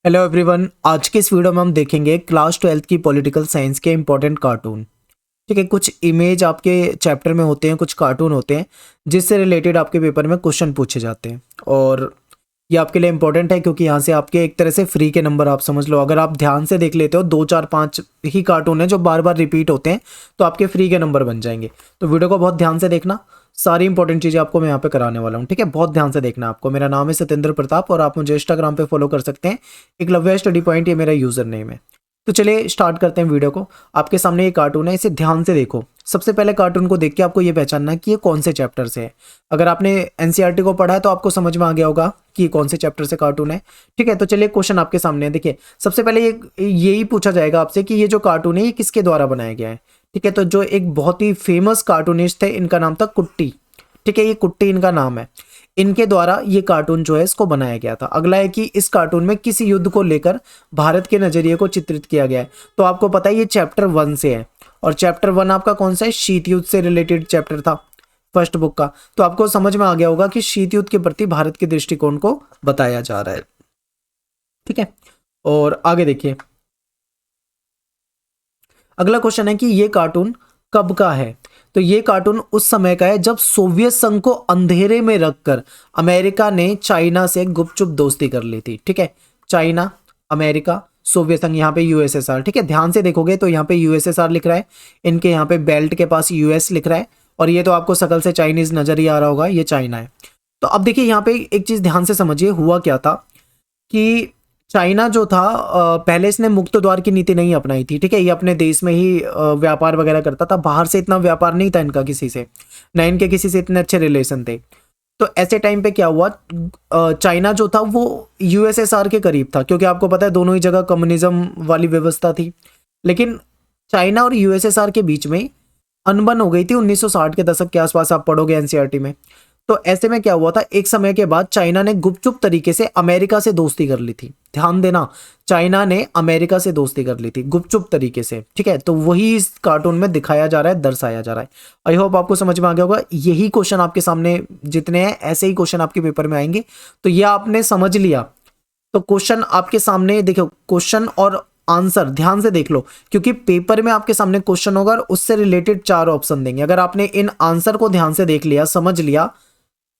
Hello everyone. आज के इस वीडियो में हम देखेंगे क्लास 12th की पॉलिटिकल साइंस के इंपॉर्टेंट कार्टून। ठीक है, कुछ इमेज आपके चैप्टर में होते हैं, कुछ कार्टून होते हैं जिससे रिलेटेड आपके पेपर में क्वेश्चन पूछे जाते हैं। और ये आपके लिए इंपॉर्टेंट है क्योंकि यहाँ से आपके एक तरह से फ्री के नंबर आप समझ लो। अगर आप ध्यान से देख लेते हो, 2 4 5 ही कार्टून है जो बार बार रिपीट होते हैं, तो आपके फ्री के नंबर बन जाएंगे। तो वीडियो को बहुत ध्यान से देखना, सारी इंपॉर्टेंट चीज़ें आपको मैं यहाँ पे कराने वाला हूँ। ठीक है, बहुत ध्यान से देखना आपको। मेरा नाम है सत्येंद्र प्रताप और आप मुझे इंस्टाग्राम पे फॉलो कर सकते हैं। एकलव्य स्टडी पॉइंट ये मेरा यूजर नेम है। तो चलिए स्टार्ट करते हैं वीडियो को। आपके सामने ये कार्टून है, इसे ध्यान से देखो। सबसे पहले कार्टून को देख के आपको ये पहचानना है कि ये कौन से चैप्टर से है। अगर आपने एनसीईआरटी को पढ़ा है तो आपको समझ में आ गया होगा कि ये कौन से चैप्टर से कार्टून है। ठीक है, तो चलिए क्वेश्चन आपके सामने है। देखिए, सबसे पहले ये यही पूछा जाएगा आपसे कि ये जो कार्टून है ये किसके द्वारा बनाया गया है। ठीक है, तो जो एक बहुत ही फेमस कार्टूनिस्ट थे, इनका नाम था कुट्टी। ठीक है, ये कुट्टी इनका नाम है। इनके द्वारा ये कार्टून जो है इसको बनाया गया था। अगला है कि इस कार्टून में किसी युद्ध को लेकर भारत के नजरिए को चित्रित किया गया है। तो आपको पता है ये चैप्टर 1 से है। और चैप्टर 1 आपका कौन सा है? शीत युद्ध से रिलेटेड चैप्टर था फर्स्ट बुक का। तो आपको समझ में आ गया होगा कि शीत युद्ध के प्रति भारत के दृष्टिकोण को बताया जा रहा है। ठीक है, और आगे देखिए, अगला क्वेश्चन है कि ये कार्टून कब का है। तो ये कार्टून उस समय का है जब सोवियत संघ को अंधेरे में रखकर अमेरिका ने चाइना से गुपचुप दोस्ती कर ली थी। ठीक है, चाइना, अमेरिका, सोवियत संघ, यहाँ पे यूएसएसआर। ठीक है, ध्यान से देखोगे तो यहाँ पे यूएसएसआर लिख रहा है, इनके यहाँ पे बेल्ट के पास यूएस लिख रहा है, और ये तो आपको शकल से चाइनीज नजर ही आ रहा होगा, ये चाइना है। तो अब देखिए यहाँ पे एक चीज ध्यान से समझिए, हुआ क्या था कि चाइना जो था, पहले इसने मुक्त द्वार की नीति नहीं अपनाई थी। ठीक है, ये अपने देश में ही व्यापार वगैरह करता था, बाहर से इतना व्यापार नहीं था इनका किसी से, ना इनके किसी से इतने अच्छे रिलेशन थे। तो ऐसे टाइम पे क्या हुआ, चाइना जो था वो यूएसएसआर के करीब था, क्योंकि आपको पता है दोनों ही जगह कम्युनिज्म वाली व्यवस्था थी। लेकिन चाइना और यूएसएसआर के बीच में अनबन हो गई थी 1960 के दशक के आसपास, आप पढ़ोगे एनसीईआरटी में। तो ऐसे में क्या हुआ था, एक समय के बाद चाइना ने गुपचुप तरीके से अमेरिका से दोस्ती कर ली थी। ध्यान देना, चाइना ने अमेरिका से दोस्ती कर ली थी गुपचुप तरीके से। ठीक है, तो वही इस कार्टून में दिखाया जा रहा है, दर्शाया जा रहा है। आई होप आपको समझ में आ गया होगा। यही क्वेश्चन आपके सामने जितने हैं ऐसे ही क्वेश्चन आपके पेपर में आएंगे। तो ये आपने समझ लिया। तो क्वेश्चन आपके सामने देखो, क्वेश्चन और आंसर ध्यान से देख लो, क्योंकि पेपर में आपके सामने क्वेश्चन होगा और उससे रिलेटेड 4 ऑप्शन देंगे। अगर आपने इन आंसर को ध्यान से देख लिया, समझ लिया,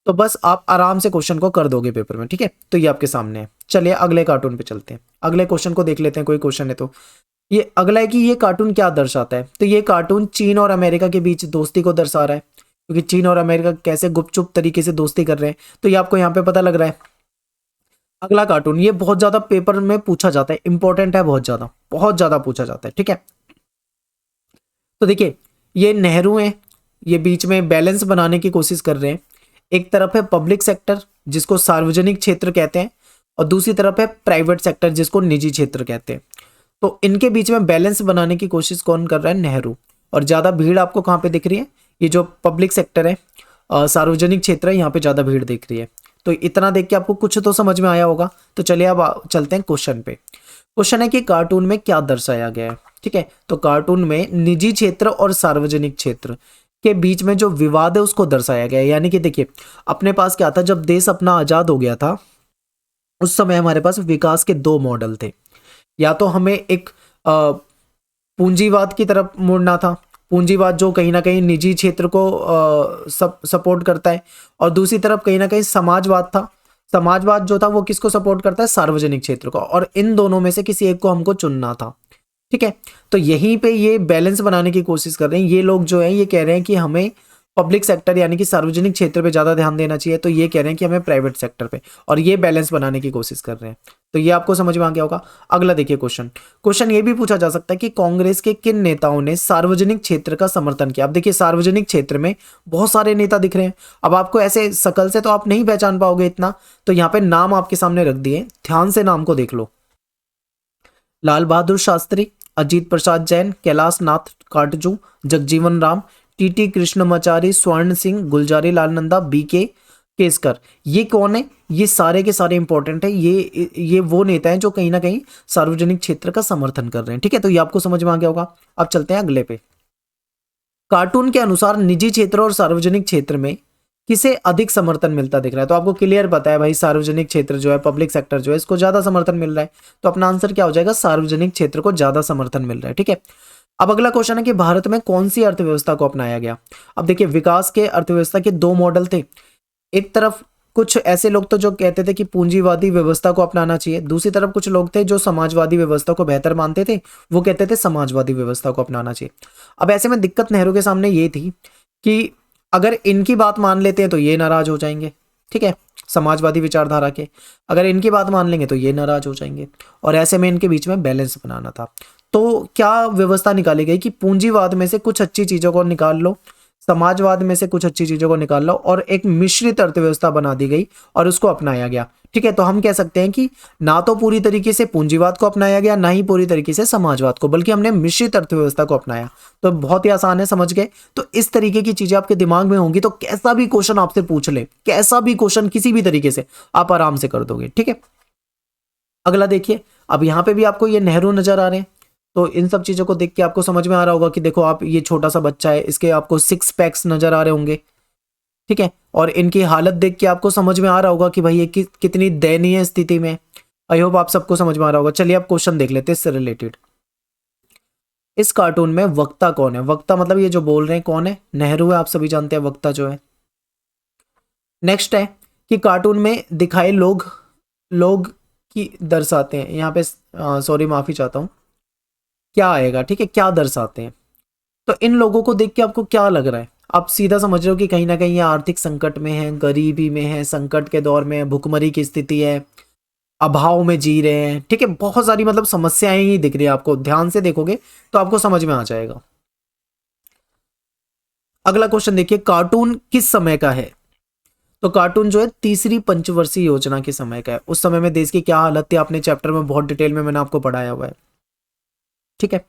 तो बस आप आराम से क्वेश्चन को कर दोगे पेपर में। ठीक है, तो ये आपके सामने है। चलिए अगले कार्टून पे चलते हैं, अगले क्वेश्चन को देख लेते हैं। कोई क्वेश्चन है तो ये अगला है कि ये कार्टून क्या दर्शाता है। तो ये कार्टून चीन और अमेरिका के बीच दोस्ती को दर्शा रहा है, क्योंकि चीन और अमेरिका कैसे गुपचुप तरीके से दोस्ती कर रहे हैं। तो ये आपको यहाँ पे पता लग रहा है। अगला कार्टून, ये बहुत ज्यादा पेपर में पूछा जाता है, इंपॉर्टेंट है, बहुत ज्यादा पूछा जाता है। ठीक है, तो देखिए ये नेहरू है, ये बीच में बैलेंस बनाने की कोशिश कर रहे हैं। एक तरफ है पब्लिक सेक्टर जिसको सार्वजनिक क्षेत्र कहते हैं, और दूसरी तरफ है प्राइवेट सेक्टर जिसको निजी क्षेत्र कहते हैं। तो इनके बीच में बैलेंस बनाने की कोशिश कौन कर रहा है? नेहरू। और ज्यादा भीड़ आपको कहाँ पे दिख रही है? ये जो पब्लिक सेक्टर है, सार्वजनिक क्षेत्र है, यहाँ पे ज्यादा भीड़ दिख रही है। तो इतना देख के आपको कुछ तो समझ में आया होगा। तो चलिए अब चलते हैं क्वेश्चन पे। क्वेश्चन है कि कार्टून में क्या दर्शाया गया है। ठीक है, तो कार्टून में निजी क्षेत्र और सार्वजनिक क्षेत्र के बीच में जो विवाद है उसको दर्शाया गया है। यानी कि देखिए, अपने पास क्या था, जब देश अपना आजाद हो गया था उस समय हमारे पास विकास के 2 मॉडल थे। या तो हमें एक पूंजीवाद की तरफ मुड़ना था, पूंजीवाद जो कहीं ना कहीं निजी क्षेत्र को सपोर्ट करता है, और दूसरी तरफ कहीं ना कहीं समाजवाद था। समाजवाद जो था वो किसको सपोर्ट करता है? सार्वजनिक क्षेत्र को। और इन दोनों में से किसी एक को हमको चुनना था। ठीक है, तो यहीं पे ये बैलेंस बनाने की कोशिश कर रहे हैं ये लोग जो है। ये कह रहे हैं कि हमें पब्लिक सेक्टर यानी कि सार्वजनिक क्षेत्र पे ज्यादा ध्यान देना चाहिए, तो ये कह रहे हैं कि हमें प्राइवेट सेक्टर पे, और ये बैलेंस बनाने की कोशिश कर रहे हैं। तो ये आपको समझ में आ गया होगा। अगला देखिए क्वेश्चन ये भी पूछा जा सकता है कि कांग्रेस के किन नेताओं ने सार्वजनिक क्षेत्र का समर्थन किया। अब देखिए, सार्वजनिक क्षेत्र में बहुत सारे नेता दिख रहे हैं। अब आपको ऐसे शकल से तो आप नहीं पहचान पाओगे इतना, तो यहाँ पे नाम आपके सामने रख दिए, ध्यान से नाम को देख लो। लाल बहादुर शास्त्री, अजीत प्रसाद जैन, कैलाश नाथ काटजू, जगजीवन राम, टीटी कृष्णमाचारी, स्वर्ण सिंह, गुलजारी लाल नंदा, बीके केसकर। ये कौन है? ये सारे के सारे इंपॉर्टेंट है। ये वो नेता हैं जो कहीं ना कहीं सार्वजनिक क्षेत्र का समर्थन कर रहे हैं। ठीक है, तो ये आपको समझ में आ गया होगा। अब चलते हैं अगले पे। कार्टून के अनुसार निजी क्षेत्र और सार्वजनिक क्षेत्र में किसे अधिक समर्थन मिलता दिख रहा है? तो आपको क्लियर पता है भाई, सार्वजनिक क्षेत्र जो है, पब्लिक सेक्टर जो है, इसको ज्यादा समर्थन मिल रहा है। तो अपना आंसर क्या हो जाएगा? सार्वजनिक क्षेत्र को ज्यादा समर्थन मिल रहा है। ठीक है, अब अगला क्वेश्चन है कि भारत में कौन सी अर्थव्यवस्था को अपनाया गया? अब देखिए, विकास के अर्थव्यवस्था के दो मॉडल थे। एक तरफ कुछ ऐसे लोग तो जो कहते थे कि पूंजीवादी व्यवस्था को अपनाना चाहिए, दूसरी तरफ कुछ लोग थे जो समाजवादी व्यवस्था को बेहतर मानते थे, वो कहते थे समाजवादी व्यवस्था को अपनाना चाहिए। अब ऐसे में दिक्कत नेहरू के सामने ये थी कि अगर इनकी बात मान लेते हैं तो ये नाराज हो जाएंगे, ठीक है, समाजवादी विचारधारा के, अगर इनकी बात मान लेंगे तो ये नाराज हो जाएंगे, और ऐसे में इनके बीच में बैलेंस बनाना था। तो क्या व्यवस्था निकाली गई कि पूंजीवाद में से कुछ अच्छी चीजों को निकाल लो, समाजवाद में से कुछ अच्छी चीजों को निकाल लो, और एक मिश्रित अर्थव्यवस्था बना दी गई और उसको अपनाया गया। ठीक है, तो हम कह सकते हैं कि ना तो पूरी तरीके से पूंजीवाद को अपनाया गया, ना ही पूरी तरीके से समाजवाद को, बल्कि हमने मिश्रित अर्थव्यवस्था को अपनाया। तो बहुत ही आसान है, समझ गए? तो इस तरीके की चीजें आपके दिमाग में होंगी तो कैसा भी क्वेश्चन आपसे पूछ ले, कैसा भी क्वेश्चन किसी भी तरीके से आप आराम से कर दोगे। ठीक है, अगला देखिए, अब यहां पे भी आपको ये नेहरू नजर आ रहे हैं, तो इन सब चीजों को देख के आपको समझ में आ रहा होगा कि देखो आप, ये छोटा सा बच्चा है, इसके आपको 6 पैक्स नजर आ रहे होंगे। ठीक है, और इनकी हालत देख के आपको समझ में आ रहा होगा कि भाई ये कितनी दयनीय स्थिति में। आई होप आप सबको समझ में आ रहा होगा। चलिए आप क्वेश्चन देख लेते हैं इससे रिलेटेड। इस कार्टून में वक्ता कौन है? वक्ता मतलब ये जो बोल रहे हैं कौन है? नेहरू है, आप सभी जानते हैं वक्ता जो है। नेक्स्ट है कि कार्टून में दिखाए लोग लोग की दर्शाते हैं, यहाँ पे सॉरी माफी चाहता हूँ, क्या आएगा? ठीक है, क्या दर्शाते हैं? तो इन लोगों को देख के आपको क्या लग रहा है? आप सीधा समझ रहे हो कि कहीं ना कहीं ये आर्थिक संकट में है, गरीबी में है, संकट के दौर में है, भुखमरी की स्थिति है, अभाव में जी रहे हैं। ठीक है, बहुत सारी मतलब समस्याएं ही दिख रही है आपको, ध्यान से देखोगे तो आपको समझ में आ जाएगा। अगला क्वेश्चन देखिए, कार्टून किस समय का है? तो कार्टून जो है तीसरी पंचवर्षीय योजना के समय का है। उस समय में देश की क्या हालत थी, आपने चैप्टर में बहुत डिटेल में मैंने आपको पढ़ाया हुआ है। ठीक है,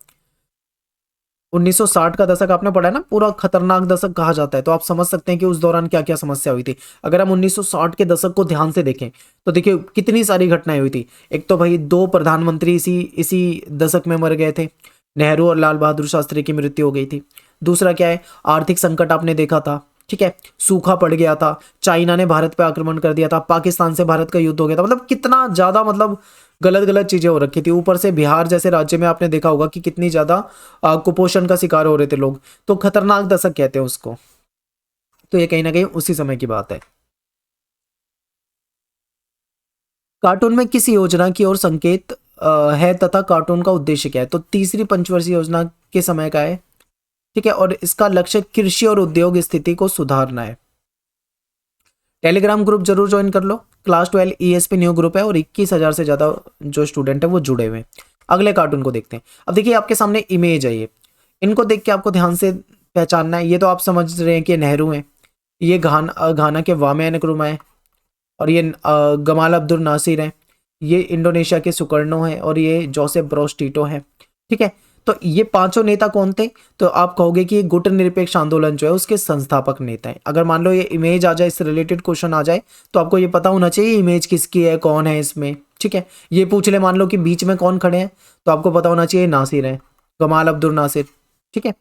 1960 का दशक आपने पढ़ा है ना, पूरा खतरनाक दशक कहा जाता है, तो आप समझ सकते हैं कि उस दौरान क्या क्या समस्या हुई थी। अगर हम 1960 के दशक को ध्यान से देखें तो देखिए कितनी सारी घटनाएं हुई थी। एक तो भाई 2 प्रधानमंत्री इसी इसी दशक में मर गए थे, नेहरू और लाल बहादुर शास्त्री की मृत्यु हो गई थी। दूसरा क्या है, आर्थिक संकट आपने देखा था। ठीक है, सूखा पड़ गया था, चाइना ने भारत पे आक्रमण कर दिया था, पाकिस्तान से भारत का युद्ध हो गया था, मतलब कितना ज्यादा मतलब गलत गलत चीजें हो रखी थी। ऊपर से बिहार जैसे राज्य में आपने देखा होगा कि कितनी ज्यादा कुपोषण का शिकार हो रहे थे लोग, तो खतरनाक दशक कहते हैं उसको। तो ये कहीं ना कहीं उसी समय की बात है। कार्टून में किस योजना की ओर संकेत है तथा कार्टून का उद्देश्य क्या है? तो तीसरी पंचवर्षीय योजना के समय का है। ठीक है, और इसका लक्ष्य कृषि और उद्योग स्थिति को सुधारना है। टेलीग्राम ग्रुप जरूर ज्वाइन कर लो, क्लास 12 ईएसपी न्यू ग्रुप है और 21,000 से ज्यादा जो स्टूडेंट है वो जुड़े हुए हैं। अगले कार्टून को देखते हैं। अब देखिए आपके सामने इमेज है, ये इनको देख के आपको ध्यान से पहचानना है। ये तो आप समझ रहे हैं कि नेहरू हैं, ये घाना के वामे नक्रुमा है, और ये गमाल अब्दुल नासिर हैं, ये इंडोनेशिया के सुकर्णो हैं, और ये जोसेफ ब्रोज टीटो हैं। ठीक है, तो ये पांचों नेता कौन थे? तो आप कहोगे कि गुट निरपेक्ष आंदोलन जो है उसके संस्थापक नेता हैं। अगर मान लो ये इमेज आ जाए, इससे रिलेटेड क्वेश्चन आ जाए, तो आपको ये पता होना चाहिए इमेज किसकी है, कौन है इसमें। ठीक है, ये पूछ ले मान लो कि बीच में कौन खड़े हैं, तो आपको पता होना चाहिए नासिर है, गमाल अब्दुल नासिर। ठीक है,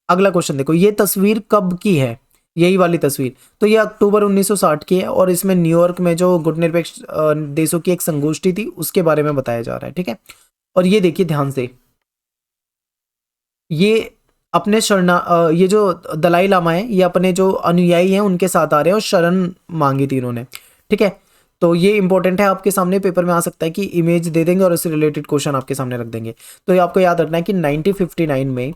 अगला क्वेश्चन देखो, ये तस्वीर कब की है? यही वाली तस्वीर, तो ये अक्टूबर 1960 की है, और इसमें न्यूयॉर्क में जो गुटनिरपेक्ष देशों की एक संगोष्ठी थी उसके बारे में बताया जा रहा है। ठीक है, और ये देखिए ध्यान से, ये अपने ये जो दलाई लामा है, ये अपने जो अनुयायी हैं उनके साथ आ रहे हैं और शरण मांगी थी इन्होंने। ठीक है, तो ये इंपॉर्टेंट है, आपके सामने पेपर में आ सकता है कि इमेज दे देंगे और इससे रिलेटेड क्वेश्चन आपके सामने रख देंगे। तो ये आपको याद रखना है कि 1959 में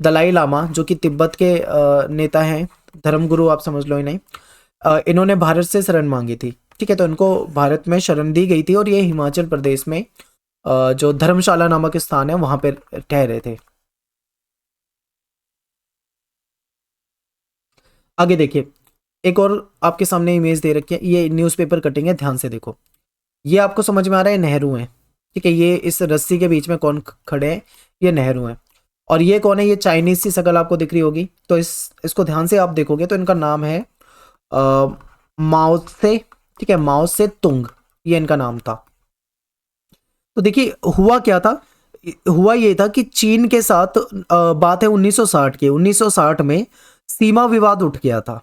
दलाई लामा जो कि तिब्बत के नेता हैं, धर्मगुरु आप समझ लो इन्हें, इन्होंने भारत से शरण मांगी थी। ठीक है, तो इनको भारत में शरण दी गई थी, और ये हिमाचल प्रदेश में जो धर्मशाला नामक स्थान है वहां पर ठहरे थे। आगे देखिए, एक और आपके सामने इमेज दे रखी है, ये न्यूज़पेपर कटिंग है, ध्यान से देखो। ये आपको समझ में आ रहा है नेहरू हैं। ठीक है, ये इस रस्सी के बीच में कौन खड़े हैं? ये नेहरू हैं। और ये कौन है? ये चाइनीज सी शकल आपको दिख रही होगी, तो इसको ध्यान से आप देखोगे तो इनका नाम है माओ से। ठीक है, माओ से तुंग, ये इनका नाम था। तो देखिए हुआ क्या था, हुआ ये था कि चीन के साथ बात है 1960 की, 1960 में सीमा विवाद उठ गया था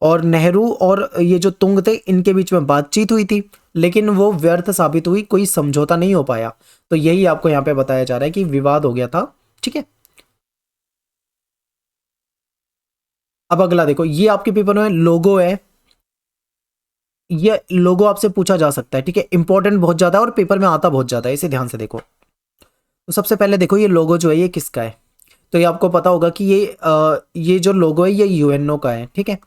और नेहरू और ये जो तुंग थे इनके बीच में बातचीत हुई थी, लेकिन वो व्यर्थ साबित हुई, कोई समझौता नहीं हो पाया। तो यही आपको यहाँ पे बताया जा रहा है कि विवाद हो गया था। ठीक है, अब अगला देखो, ये आपके पेपर में लोगो है, ये लोगो आपसे पूछा जा सकता है। ठीक है, इंपॉर्टेंट बहुत ज्यादा है और पेपर में आता बहुत ज्यादा है, इसे ध्यान से देखो। तो सबसे पहले देखो ये लोगो जो है ये किसका है, तो ये आपको पता होगा कि ये जो लोगो है ये यूएनओ का है। ठीक है,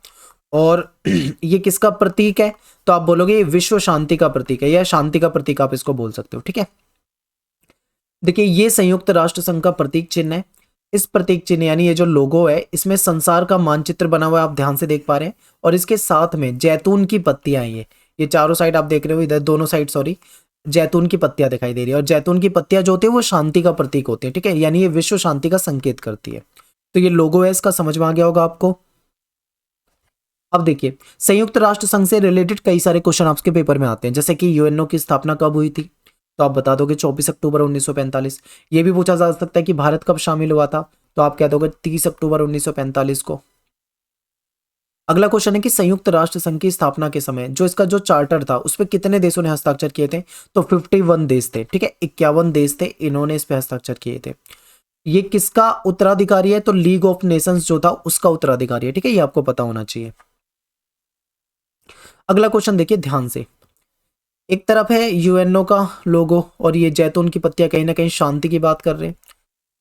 और ये किसका प्रतीक है, तो आप बोलोगे ये विश्व शांति का प्रतीक है या शांति का प्रतीक आप इसको बोल सकते हो। ठीक है, देखिए ये संयुक्त राष्ट्र संघ का प्रतीक चिन्ह है। इस प्रतीक चिन्ह यानी ये जो लोगो है इसमें संसार का मानचित्र बना हुआ है, आप ध्यान से देख पा रहे हैं, और इसके साथ में जैतून की पत्तियां हैं। ये चारों साइड आप देख रहे हो, इधर दोनों साइड सॉरी, जैतून की पत्तियां दिखाई दे रही है, और जैतून की पत्तियां जो होती है वो शांति का प्रतीक होती है। ठीक है, यानी ये विश्व शांति का संकेत करती है। तो ये लोगो है, इसका समझ में आ गया होगा आपको। अब देखिए संयुक्त राष्ट्र संघ से रिलेटेड कई सारे क्वेश्चन आपके पेपर में आते हैं, जैसे कि यूएनओ की स्थापना कब हुई थी, तो आप बता दोगे 24 अक्टूबर 1945। ये भी पूछा जा सकता है कि भारत कब शामिल हुआ था, तो आप कह दोगे 30 अक्टूबर 1945 को। अगला क्वेश्चन है कि संयुक्त राष्ट्र संघ की स्थापना के समय जो इसका जो चार्टर था उस पर कितने देशों ने हस्ताक्षर किए थे, तो 51 देश थे। ठीक है, 51 देश थे, इन्होंने इस पे हस्ताक्षर किए थे। ये किसका उत्तराधिकारी है, तो लीग ऑफ नेशंस जो था उसका उत्तराधिकारी है। ठीक है, ये आपको पता होना चाहिए। अगला क्वेश्चन देखिए ध्यान से, एक तरफ है यूएनओ का लोगो और ये जैतून की पत्तियां कहीं ना कहीं शांति की बात कर रहे हैं,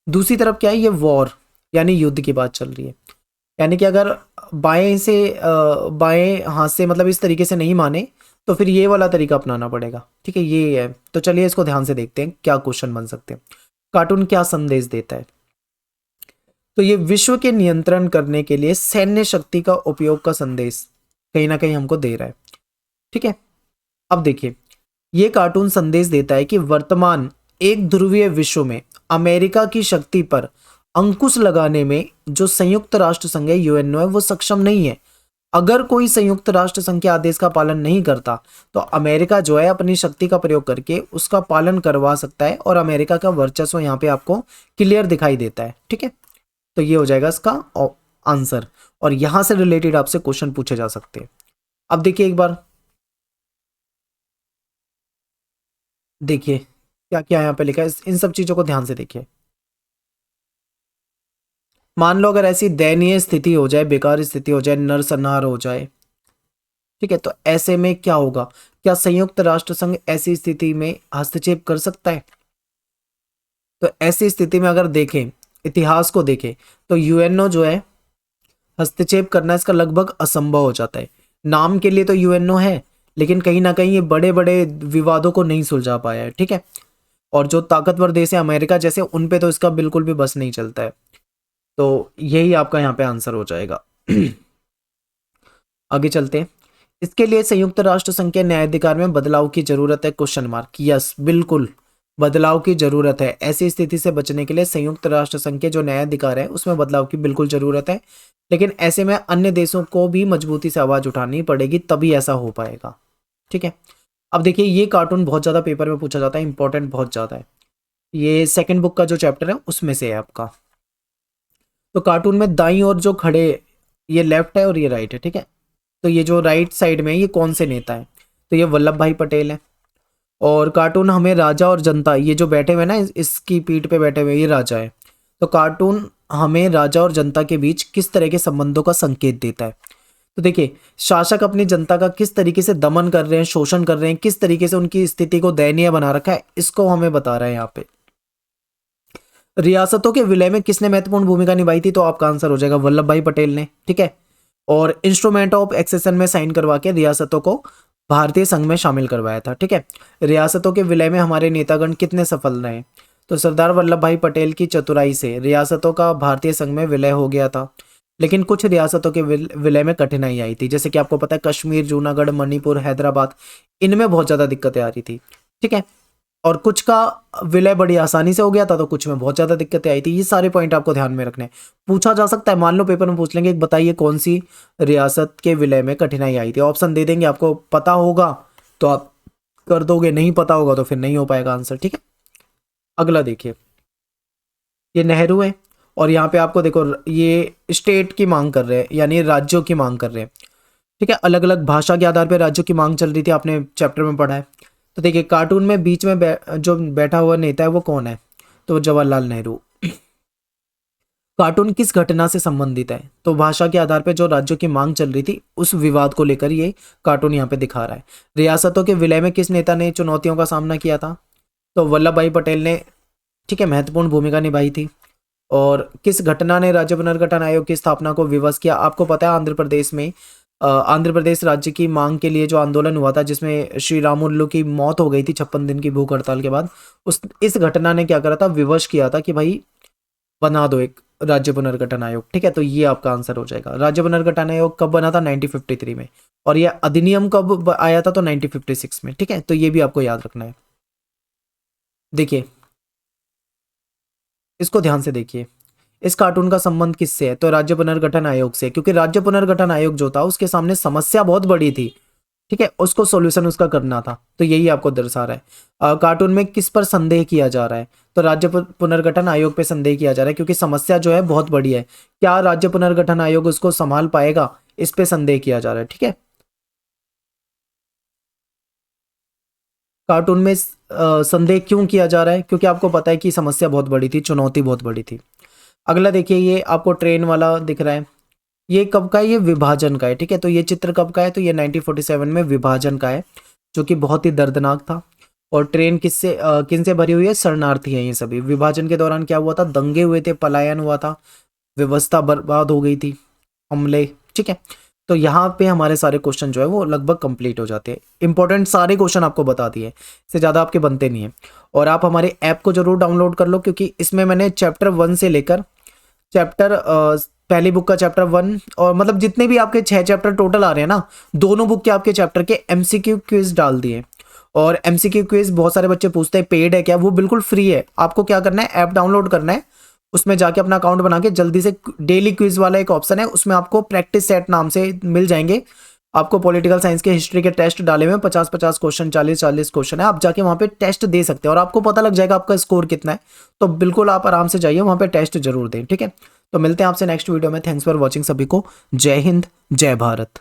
दूसरी तरफ क्या है, ये वॉर यानी युद्ध की बात चल रही है। यानी कि अगर बाएं हाथ से मतलब इस तरीके से नहीं माने तो फिर ये वाला तरीका अपनाना पड़ेगा। ठीक है, ये है। तो चलिए इसको ध्यान से देखते हैं क्या क्वेश्चन बन सकते हैं। कार्टून क्या संदेश देता है, तो ये विश्व के नियंत्रण करने के लिए सैन्य शक्ति का उपयोग का संदेश कहीं ना कहीं हमको दे रहा है। ठीक है, अब देखिए ये कार्टून संदेश देता है कि वर्तमान एक ध्रुवीय विश्व में अमेरिका की शक्ति पर अंकुश लगाने में जो संयुक्त राष्ट्र संघ है यूएनओ है वो सक्षम नहीं है। अगर कोई संयुक्त राष्ट्र संघ के आदेश का पालन नहीं करता तो अमेरिका जो है अपनी शक्ति का प्रयोग करके उसका पालन करवा सकता है, और अमेरिका का वर्चस्व यहाँ पे आपको क्लियर दिखाई देता है। ठीक है, तो ये हो जाएगा इसका आंसर, और यहां से रिलेटेड आपसे क्वेश्चन पूछे जा सकते हैं। अब देखिए एक बार देखिए क्या क्या यहाँ पे लिखा है, इन सब चीजों को ध्यान से देखिए। मान लो अगर ऐसी दयनीय स्थिति हो जाए, बेकार स्थिति हो जाए, नरसंहार हो जाए, ठीक है, तो ऐसे में क्या होगा, क्या संयुक्त राष्ट्र संघ ऐसी स्थिति में हस्तक्षेप कर सकता है, तो ऐसी स्थिति में अगर देखें, इतिहास को देखें, तो यूएनओ जो है हस्तक्षेप करना इसका लगभग असंभव हो जाता है। नाम के लिए तो यूएनओ है, लेकिन कहीं ना कहीं ये बड़े बड़े विवादों को नहीं सुलझा पाया है। ठीक है, और जो ताकतवर देश है अमेरिका जैसे, उन पे तो इसका बिल्कुल भी बस नहीं चलता है। तो यही आपका यहाँ पे आंसर हो जाएगा। आगे चलते हैं। इसके लिए संयुक्त राष्ट्र संघ के न्यायाधिकार में बदलाव की जरूरत है, क्वेश्चन मार्क। यस, बिल्कुल बदलाव की जरूरत है। ऐसी स्थिति से बचने के लिए संयुक्त राष्ट्र संघ के जो न्यायाधिकार है उसमें बदलाव की बिल्कुल जरूरत है, लेकिन ऐसे में अन्य देशों को भी मजबूती से आवाज उठानी पड़ेगी, तभी ऐसा हो पाएगा। ठीक है, अब देखिए ये कार्टून बहुत ज्यादा पेपर में पूछा जाता है, इंपॉर्टेंट बहुत ज्यादा है। ये सेकंड बुक का जो चैप्टर है उसमें से है आपका। तो कार्टून में दाईं ओर जो खड़े, ये लेफ्ट है और ये राइट है। ठीक है, तो ये जो राइट साइड में ये कौन से नेता है, तो ये वल्लभ भाई पटेल है। और कार्टून हमें राजा और जनता, ये जो बैठे हुए ना इसकी पीठ पे बैठे हुए ये राजा है, तो कार्टून हमें राजा और जनता के बीच किस तरह के संबंधों का संकेत देता है। तो देखिए शासक अपनी जनता का किस तरीके से दमन कर रहे हैं, शोषण कर रहे हैं, किस तरीके से उनकी स्थिति को दयनीय बना रखा है, इसको हमें बता रहा है यहाँ पे। रियासतों के विलय में किसने महत्वपूर्ण भूमिका निभाई थी, तो आपका आंसर हो जाएगा वल्लभ भाई पटेल ने। ठीक है, और इंस्ट्रूमेंट ऑफ एक्सेशन में साइन करवा के रियासतों को भारतीय संघ में शामिल करवाया था। ठीक है, रियासतों के विलय में हमारे नेतागण कितने सफल रहे, तो सरदार वल्लभ भाई पटेल की चतुराई से रियासतों का भारतीय संघ में विलय हो गया था, लेकिन कुछ रियासतों के विलय में कठिनाई आई थी, जैसे कि आपको पता है कश्मीर, जूनागढ़, मणिपुर, हैदराबाद, इनमें बहुत ज्यादा दिक्कतें आ रही थी। ठीक है, और कुछ का विलय बड़ी आसानी से हो गया था, तो कुछ में बहुत ज्यादा दिक्कतें आई थी। ये सारे पॉइंट आपको ध्यान में रखने हैं। पूछा जा सकता है, मान लो पेपर में पूछ लेंगे बताइए कौन सी रियासत के विलय में कठिनाई आई थी, ऑप्शन दे देंगे, आपको पता होगा तो आप कर दोगे, नहीं पता होगा तो फिर नहीं हो पाएगा आंसर। ठीक है, अगला देखिए, ये नेहरू है और यहाँ पे आपको देखो ये स्टेट की मांग कर रहे हैं, यानी राज्यों की मांग कर रहे हैं। ठीक है, अलग अलग भाषा के आधार पर राज्यों की मांग चल रही थी, आपने चैप्टर में पढ़ा है। तो देखिए कार्टून में बीच में जो बैठा हुआ नेता है वो कौन है, तो जवाहरलाल नेहरू। कार्टून किस घटना से संबंधित है, तो भाषा के आधार पर जो राज्यों की मांग चल रही थी उस विवाद को लेकर ये कार्टून यहाँ पे दिखा रहा है। रियासतों के विलय में किस नेता ने चुनौतियों का सामना किया था, तो वल्लभ भाई पटेल ने, ठीक है, महत्वपूर्ण भूमिका निभाई थी। और किस घटना ने राज्य पुनर्गठन आयोग की स्थापना को विवश किया, आपको पता है आंध्र प्रदेश में आंध्र प्रदेश राज्य की मांग के लिए जो आंदोलन हुआ था जिसमें श्री रामुलु की मौत हो गई थी 56 दिन की भूख हड़ताल के बाद, उस इस घटना ने क्या करा था, विवश किया था कि भाई बना दो एक राज्य पुनर्गठन आयोग। ठीक है, तो ये आपका आंसर हो जाएगा। राज्य पुनर्गठन आयोग कब बना था, 1953 में, और यह अधिनियम कब आया था, तो 1956 में। ठीक है, तो ये भी आपको याद रखना है। देखिए इसको ध्यान से देखिए, इस कार्टून का संबंध किससे है, तो राज्य पुनर्गठन आयोग से, क्योंकि राज्य पुनर्गठन आयोग जो था उसके सामने समस्या बहुत बड़ी थी। ठीक है, उसको सॉल्यूशन उसका करना था, तो यही आपको दर्शा रहा है। कार्टून में किस पर संदेह किया जा रहा है, तो राज्य पुनर्गठन आयोग पे संदेह किया जा रहा है, क्योंकि समस्या जो है बहुत बड़ी है। क्या राज्य पुनर्गठन आयोग उसको संभाल पाएगा, इस पे संदेह किया जा रहा है। ठीक है, कार्टून में संदेह क्यों किया जा रहा है, क्योंकि आपको पता है कि समस्या बहुत बड़ी थी, चुनौती बहुत बड़ी थी। अगला देखिए, ये आपको ट्रेन वाला दिख रहा है, ये कब का है, ये विभाजन का है। ठीक है, तो ये चित्र कब का है, तो ये 1947 में विभाजन का है, जो कि बहुत ही दर्दनाक था। और ट्रेन किससे किन से भरी हुई है, शरणार्थी हैं ये सभी। विभाजन के दौरान क्या हुआ था, दंगे हुए थे, पलायन हुआ था, व्यवस्था बर्बाद हो गई थी, हमले। ठीक है, तो यहाँ पे हमारे सारे क्वेश्चन जो है वो लगभग कंप्लीट हो जाते हैं। इंपॉर्टेंट सारे क्वेश्चन आपको बता दिए, इससे ज़्यादा आपके बनते नहीं है। और आप हमारे ऐप को जरूर डाउनलोड कर लो, क्योंकि इसमें मैंने चैप्टर 1 से लेकर चैप्टर पहली बुक का चैप्टर 1 और मतलब जितने भी आपके 6 चैप्टर टोटल आ रहे हैं ना, दोनों बुक के आपके चैप्टर के एमसीक्यू क्विज डाल दिए। और एमसीक्यू क्विज बहुत सारे बच्चे पूछते हैं पेड है क्या, वो बिल्कुल फ्री है। आपको क्या करना है, ऐप डाउनलोड करना है, उसमें जाके अपना अकाउंट बना के जल्दी से डेली क्विज वाला एक ऑप्शन है, उसमें आपको प्रैक्टिस सेट नाम से मिल जाएंगे। आपको पॉलिटिकल साइंस के हिस्ट्री के टेस्ट डाले हुए 50-50 क्वेश्चन, 40-40 क्वेश्चन है, आप जाके वहाँ पे टेस्ट दे सकते हैं और आपको पता लग जाएगा आपका स्कोर कितना है। तो बिल्कुल आप आराम से जाइए वहाँ पे टेस्ट जरूर दें। ठीक है, तो मिलते हैं आपसे नेक्स्ट वीडियो में। थैंक्स फॉर वॉचिंग सभी को। जय हिंद, जय भारत।